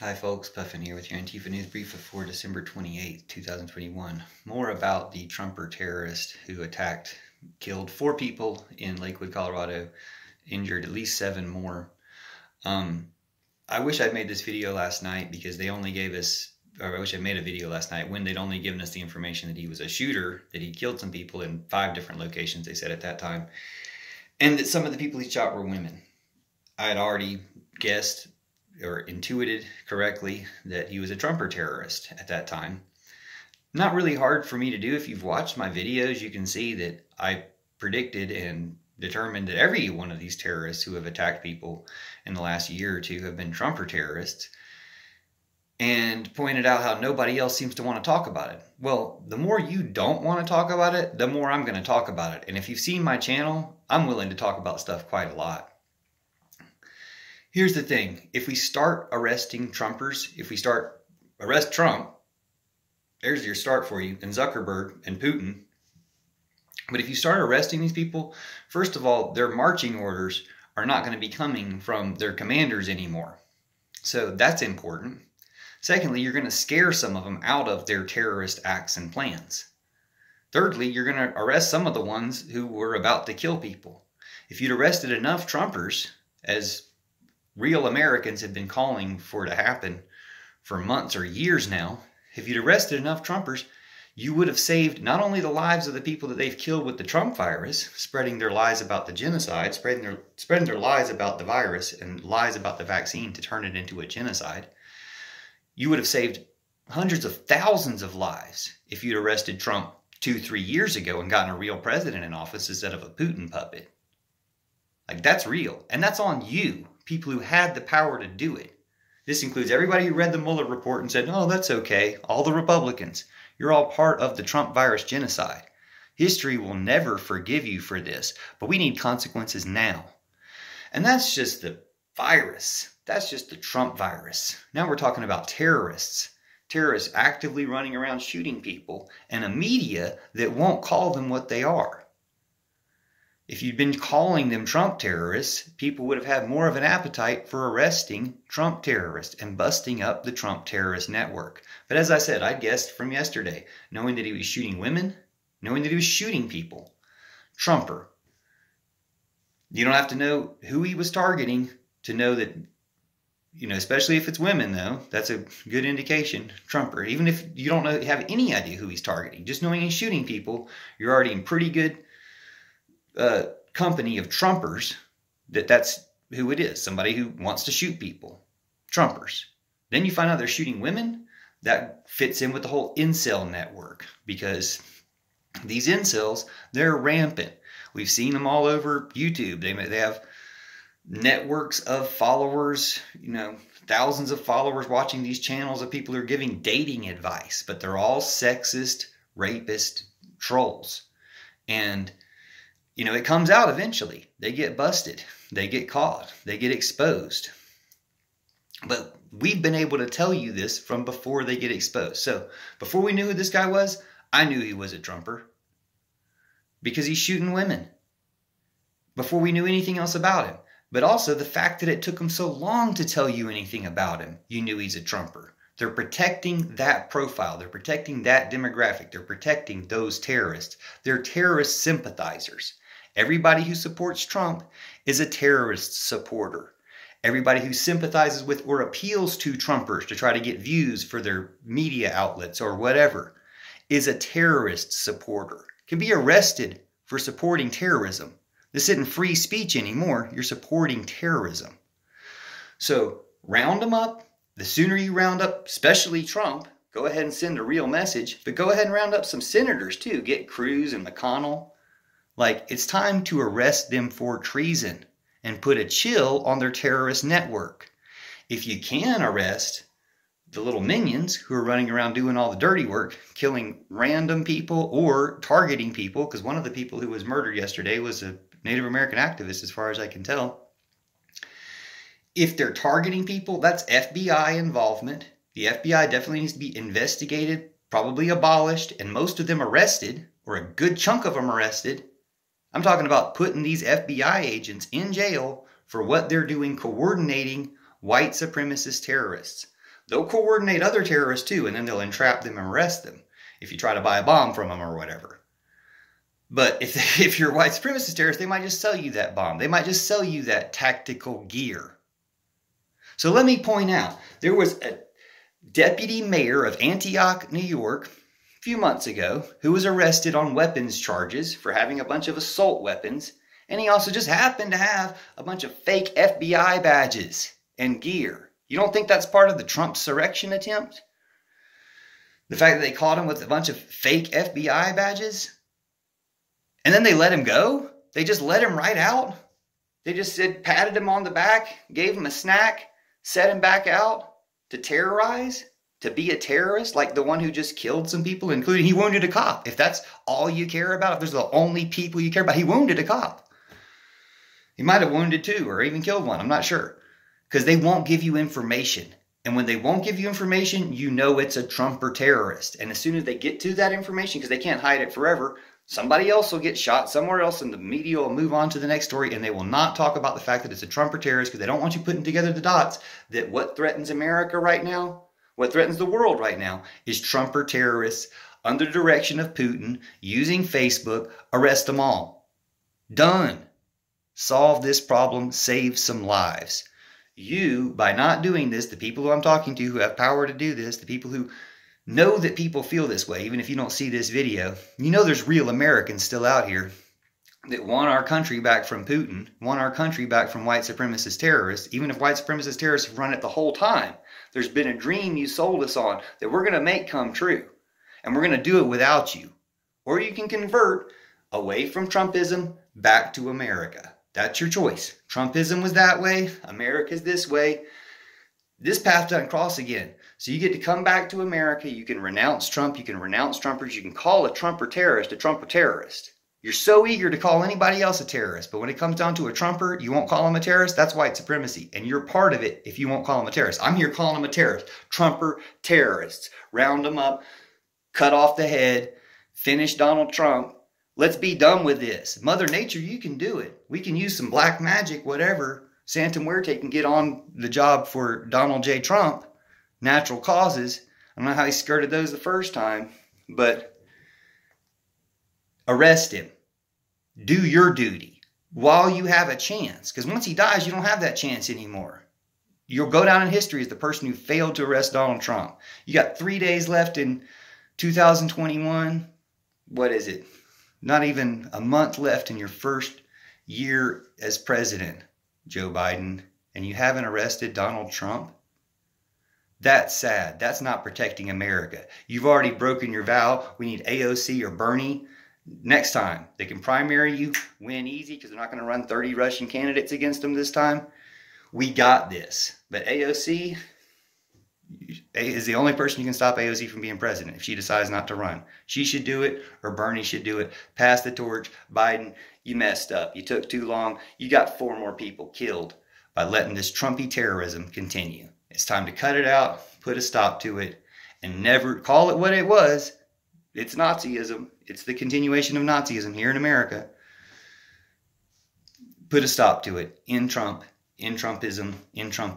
Hi folks, Puffin here with your Antifa News Briefa for December 28th, 2021. More about the Trumper terrorist who killed 4 people in Lakewood, Colorado, injured at least 7 more. I wish I'd made this video last night because they only gave us, or I wish I made a video last night when they'd only given us the information that he was a shooter, that he killed some people in 5 different locations, they said at that time, and that some of the people he shot were women. I had already guessed or intuited correctly that he was a Trumper terrorist at that time. Not really hard for me to do. If you've watched my videos, you can see that I predicted and determined that every one of these terrorists who have attacked people in the last year or two have been Trumper terrorists, and pointed out how nobody else seems to want to talk about it. Well, the more you don't want to talk about it, the more I'm going to talk about it. And if you've seen my channel, I'm willing to talk about stuff quite a lot. Here's the thing. If we start arresting Trumpers, if we arrest Trump, there's your start for you, and Zuckerberg and Putin. But if you start arresting these people, first of all, their marching orders are not going to be coming from their commanders anymore. So that's important. Secondly, you're going to scare some of them out of their terrorist acts and plans. Thirdly, you're going to arrest some of the ones who were about to kill people. If you'd arrested enough Trumpers, as real Americans have been calling for to happen for months or years now, if you'd arrested enough Trumpers, you would have saved not only the lives of the people that they've killed with the Trump virus, spreading their lies about the genocide, spreading their lies about the virus and lies about the vaccine to turn it into a genocide. You would have saved hundreds of thousands of lives if you'd arrested Trump 2-3 years ago and gotten a real president in office instead of a Putin puppet. Like, that's real. And that's on you, people who had the power to do it. This includes everybody who read the Mueller report and said, oh, that's okay. All the Republicans. You're all part of the Trump virus genocide. History will never forgive you for this, but we need consequences now. And that's just the virus. That's just the Trump virus. Now we're talking about terrorists. Terrorists actively running around shooting people, and a media that won't call them what they are. If you'd been calling them Trump terrorists, people would have had more of an appetite for arresting Trump terrorists and busting up the Trump terrorist network. But as I said, I guessed from yesterday, knowing that he was shooting women, knowing that he was shooting people. Trumper. You don't have to know who he was targeting to know that, especially if it's women, though, that's a good indication. Trumper. Even if you don't have any idea who he's targeting, just knowing he's shooting people, you're already in pretty good company of Trumpers, that's who it is. Somebody who wants to shoot people. Trumpers. Then you find out they're shooting women. That fits in with the whole incel network, because these incels, they're rampant. We've seen them all over YouTube. They have networks of followers, thousands of followers watching these channels of people who are giving dating advice, but they're all sexist, rapist trolls. And it comes out eventually. They get busted. They get caught. They get exposed. But we've been able to tell you this from before they get exposed. So before we knew who this guy was, I knew he was a Trumper, because he's shooting women. Before we knew anything else about him. But also the fact that it took them so long to tell you anything about him, you knew he's a Trumper. They're protecting that profile. They're protecting that demographic. They're protecting those terrorists. They're terrorist sympathizers. Everybody who supports Trump is a terrorist supporter. Everybody who sympathizes with or appeals to Trumpers to try to get views for their media outlets or whatever is a terrorist supporter. Can be arrested for supporting terrorism. This isn't free speech anymore. You're supporting terrorism. So round them up. The sooner you round up, especially Trump, go ahead and send a real message. But go ahead and round up some senators too. Get Cruz and McConnell. It's time to arrest them for treason and put a chill on their terrorist network. If you can arrest the little minions who are running around doing all the dirty work, killing random people or targeting people, because one of the people who was murdered yesterday was a Native American activist, as far as I can tell. If they're targeting people, that's FBI involvement. The FBI definitely needs to be investigated, probably abolished, and most of them arrested, or a good chunk of them arrested. I'm talking about putting these FBI agents in jail for what they're doing coordinating white supremacist terrorists. They'll coordinate other terrorists too, and then they'll entrap them and arrest them if you try to buy a bomb from them or whatever. But if you're a white supremacist terrorist, they might just sell you that bomb. They might just sell you that tactical gear. So let me point out, there was a deputy mayor of Antioch, New York, a few months ago, who was arrested on weapons charges for having a bunch of assault weapons. And he also just happened to have a bunch of fake FBI badges and gear. You don't think that's part of the Trump surrection attempt? The fact that they caught him with a bunch of fake FBI badges? And then they let him go? They just let him right out? They just said, patted him on the back, gave him a snack, set him back out to terrorize? To be a terrorist, like the one who just killed some people, including he wounded a cop. If that's all you care about, if those are the only people you care about, he wounded a cop. He might have wounded two or even killed one. I'm not sure. Because they won't give you information. And when they won't give you information, you know it's a Trumper terrorist. And as soon as they get to that information, because they can't hide it forever, somebody else will get shot somewhere else and the media will move on to the next story and they will not talk about the fact that it's a Trumper terrorist because they don't want you putting together the dots that what threatens America right now, what threatens the world right now is Trumper terrorists under the direction of Putin using Facebook. Arrest them all. Done. Solve this problem. Save some lives. You, by not doing this, the people who I'm talking to who have power to do this, the people who know that people feel this way, even if you don't see this video, you know there's real Americans still out here that want our country back from Putin, want our country back from white supremacist terrorists, even if white supremacist terrorists have run it the whole time. There's been a dream you sold us on that we're going to make come true. And we're going to do it without you. Or you can convert away from Trumpism back to America. That's your choice. Trumpism was that way. America's this way. This path doesn't cross again. So you get to come back to America. You can renounce Trump. You can renounce Trumpers. You can call a Trumper terrorist a Trumper terrorist. You're so eager to call anybody else a terrorist. But when it comes down to a Trumper, you won't call him a terrorist. That's white supremacy. And you're part of it if you won't call him a terrorist. I'm here calling him a terrorist. Trumper terrorists. Round them up. Cut off the head. Finish Donald Trump. Let's be done with this. Mother Nature, you can do it. We can use some black magic, whatever. Santa Muerte can get on the job for Donald J. Trump. Natural causes. I don't know how he skirted those the first time. But arrest him. Do your duty while you have a chance. Because once he dies, you don't have that chance anymore. You'll go down in history as the person who failed to arrest Donald Trump. You got 3 days left in 2021. What is it? Not even a month left in your first year as president, Joe Biden, and you haven't arrested Donald Trump? That's sad. That's not protecting America. You've already broken your vow. We need AOC or Bernie. Next time, they can primary you, win easy because they're not going to run 30 Russian candidates against them this time. We got this. But AOC is the only person who can stop AOC from being president if she decides not to run. She should do it, or Bernie should do it. Pass the torch. Biden, you messed up. You took too long. You got 4 more people killed by letting this Trumpy terrorism continue. It's time to cut it out, put a stop to it, and never call it what it was. It's Nazism. It's the continuation of Nazism here in America. Put a stop to it. In Trump, in Trumpism, in Trump.